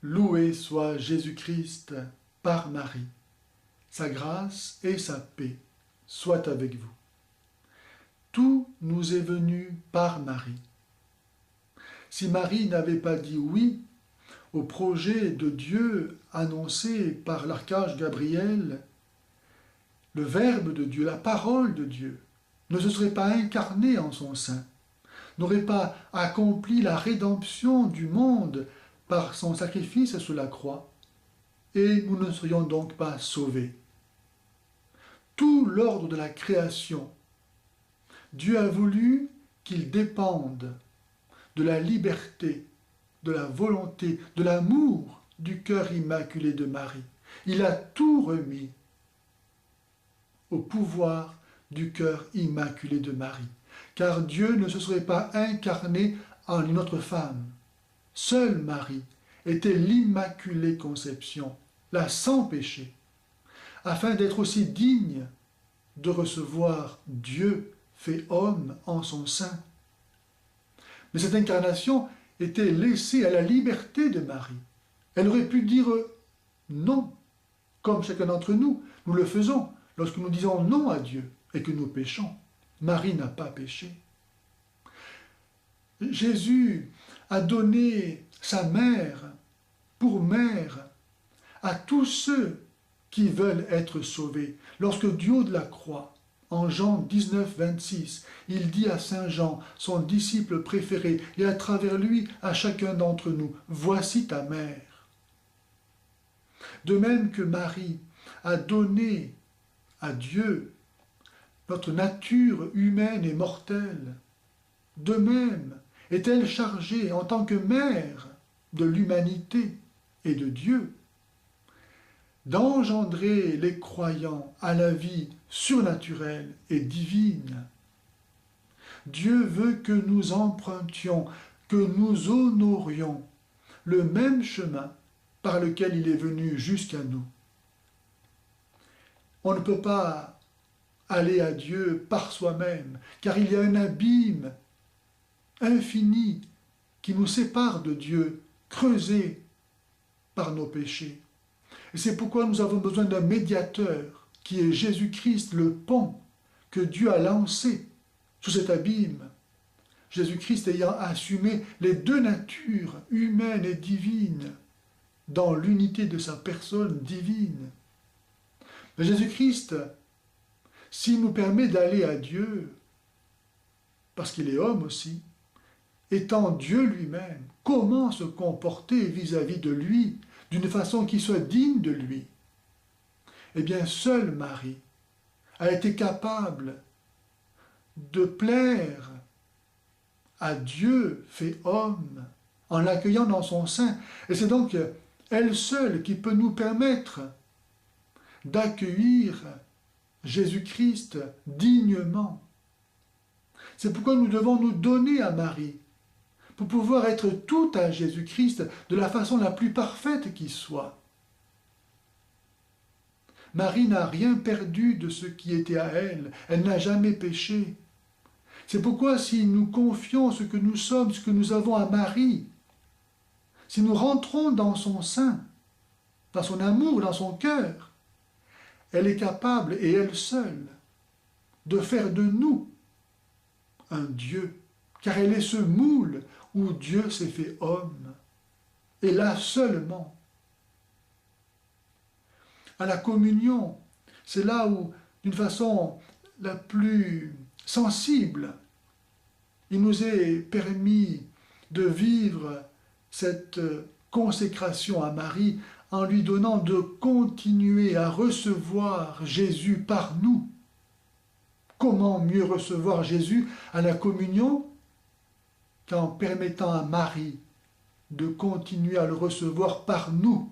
Loué soit Jésus-Christ par Marie. Sa grâce et sa paix soient avec vous. Tout nous est venu par Marie. Si Marie n'avait pas dit oui au projet de Dieu annoncé par l'archange Gabriel, le Verbe de Dieu, la parole de Dieu, ne se serait pas incarné en son sein, n'aurait pas accompli la rédemption du monde par son sacrifice sur la croix, et nous ne serions donc pas sauvés. Tout l'ordre de la création, Dieu a voulu qu'il dépende de la liberté, de la volonté, de l'amour du cœur immaculé de Marie. Il a tout remis au pouvoir du cœur immaculé de Marie, car Dieu ne se serait pas incarné en une autre femme. Seule Marie était l'Immaculée Conception, la sans péché, afin d'être aussi digne de recevoir Dieu fait homme en son sein. Mais cette incarnation était laissée à la liberté de Marie. Elle aurait pu dire non, comme chacun d'entre nous, nous le faisons lorsque nous disons non à Dieu et que nous péchons. Marie n'a pas péché. Jésus a donné sa mère pour mère à tous ceux qui veulent être sauvés. Lorsque du haut de la croix, en Jean 19, 26, il dit à Saint Jean, son disciple préféré, et à travers lui à chacun d'entre nous, « Voici ta mère ». De même que Marie a donné à Dieu notre nature humaine et mortelle, de même est-elle chargée en tant que mère de l'humanité et de Dieu d'engendrer les croyants à la vie surnaturelle et divine. Dieu veut que nous empruntions, que nous honorions le même chemin par lequel il est venu jusqu'à nous. On ne peut pas aller à Dieu par soi-même, car il y a un abîme infini qui nous sépare de Dieu, creusé par nos péchés. Et c'est pourquoi nous avons besoin d'un médiateur, qui est Jésus-Christ, le pont que Dieu a lancé sous cet abîme. Jésus-Christ ayant assumé les deux natures, humaine et divine, dans l'unité de sa personne divine. Mais Jésus-Christ, s'il nous permet d'aller à Dieu, parce qu'il est homme aussi, étant Dieu lui-même, comment se comporter vis-à-vis de lui, d'une façon qui soit digne de lui? Eh bien, seule Marie a été capable de plaire à Dieu fait homme en l'accueillant dans son sein. Et c'est donc elle seule qui peut nous permettre d'accueillir Jésus-Christ dignement. C'est pourquoi nous devons nous donner à Marie, pour pouvoir être tout à Jésus-Christ de la façon la plus parfaite qui soit. Marie n'a rien perdu de ce qui était à elle, elle n'a jamais péché. C'est pourquoi si nous confions ce que nous sommes, ce que nous avons à Marie, si nous rentrons dans son sein, dans son amour, dans son cœur, elle est capable, et elle seule, de faire de nous un Dieu, car elle est ce moule où Dieu s'est fait homme, et là seulement. À la communion, c'est là où, d'une façon la plus sensible, il nous est permis de vivre cette consécration à Marie en lui donnant de continuer à recevoir Jésus par nous. Comment mieux recevoir Jésus à la communion qu'en permettant à Marie de continuer à le recevoir par nous,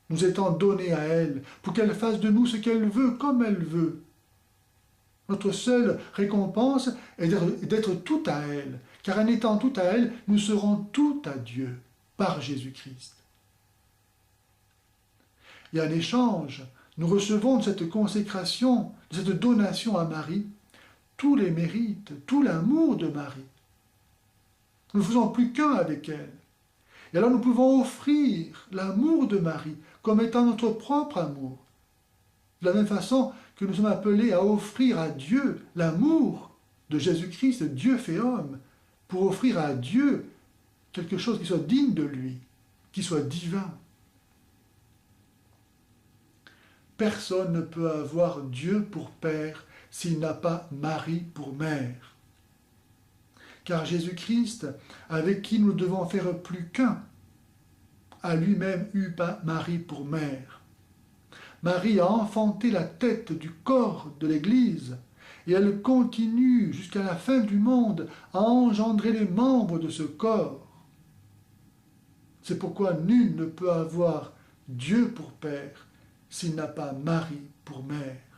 nous étant donnés à elle, pour qu'elle fasse de nous ce qu'elle veut, comme elle veut. Notre seule récompense est d'être tout à elle, car en étant tout à elle, nous serons tout à Dieu, par Jésus-Christ. Et en échange, nous recevons de cette consécration, de cette donation à Marie, tous les mérites, tout l'amour de Marie. Nous ne faisons plus qu'un avec elle. Et alors nous pouvons offrir l'amour de Marie comme étant notre propre amour. De la même façon que nous sommes appelés à offrir à Dieu l'amour de Jésus-Christ, Dieu fait homme, pour offrir à Dieu quelque chose qui soit digne de lui, qui soit divin. Personne ne peut avoir Dieu pour père s'il n'a pas Marie pour mère. Car Jésus-Christ, avec qui nous devons faire plus qu'un, a lui-même eu Marie pour mère. Marie a enfanté la tête du corps de l'Église, et elle continue jusqu'à la fin du monde à engendrer les membres de ce corps. C'est pourquoi nul ne peut avoir Dieu pour père s'il n'a pas Marie pour mère.